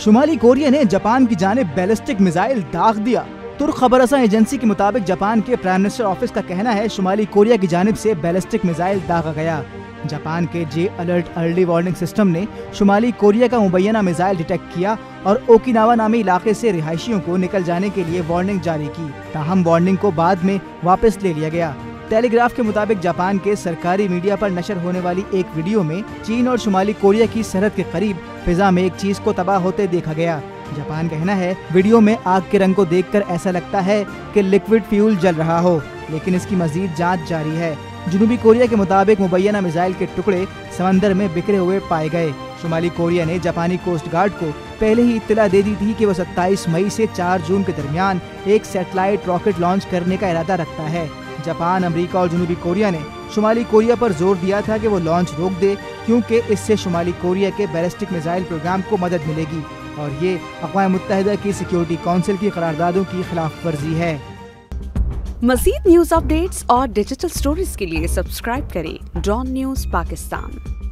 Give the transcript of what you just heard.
शुमाली Korea ने Japan की जानिब बैलिस्टिक मिसाइल दाग दिया। तुर्क खबरसां एजेंसी के मुताबिक जापान के प्राइम मिनिस्टर ऑफिस का कहना है शुमाली कोरिया की जानिब से बैलिस्टिक मिसाइल दागा गया। जापान के जे अलर्ट अर्ली वार्निंग सिस्टम ने शुमाली कोरिया का मुबैना मिसाइल डिटेक्ट किया और ओकिनावा नामी इलाके से रिहायशियों को निकल जाने के लिए वार्निंग जारी की। ताहम वार्निंग को बाद में वापस ले लिया गया। टेलीग्राफ के मुताबिक जापान के सरकारी मीडिया पर नशर होने वाली एक वीडियो में चीन और शुमाली कोरिया की सरहद के करीब फिजा में एक चीज को तबाह होते देखा गया। जापान का कहना है वीडियो में आग के रंग को देखकर ऐसा लगता है कि लिक्विड फ्यूल जल रहा हो, लेकिन इसकी मजीद जांच जारी है। जनूबी कोरिया के मुताबिक मुबैना मिसाइल के टुकड़े समंदर में बिखरे हुए पाए गए। शुमाली कोरिया ने जापानी कोस्ट गार्ड को पहले ही इत्तला दे दी थी कि वो 27 मई से 4 जून के दरमियान एक सैटेलाइट रॉकेट लॉन्च करने का इरादा रखता है। जापान, अमेरिका और जनूबी कोरिया ने शुमाली कोरिया पर जोर दिया था कि वो लॉन्च रोक दे, क्योंकि इससे शुमाली कोरिया के बैलिस्टिक मिसाइल प्रोग्राम को मदद मिलेगी और ये अक़वाम मुत्तहिदा की सिक्योरिटी काउंसिल की करारदादों की खिलाफ वर्जी है। मज़ीद न्यूज़ अपडेट्स और डिजिटल स्टोरीज के लिए सब्सक्राइब करें डॉन न्यूज़ पाकिस्तान।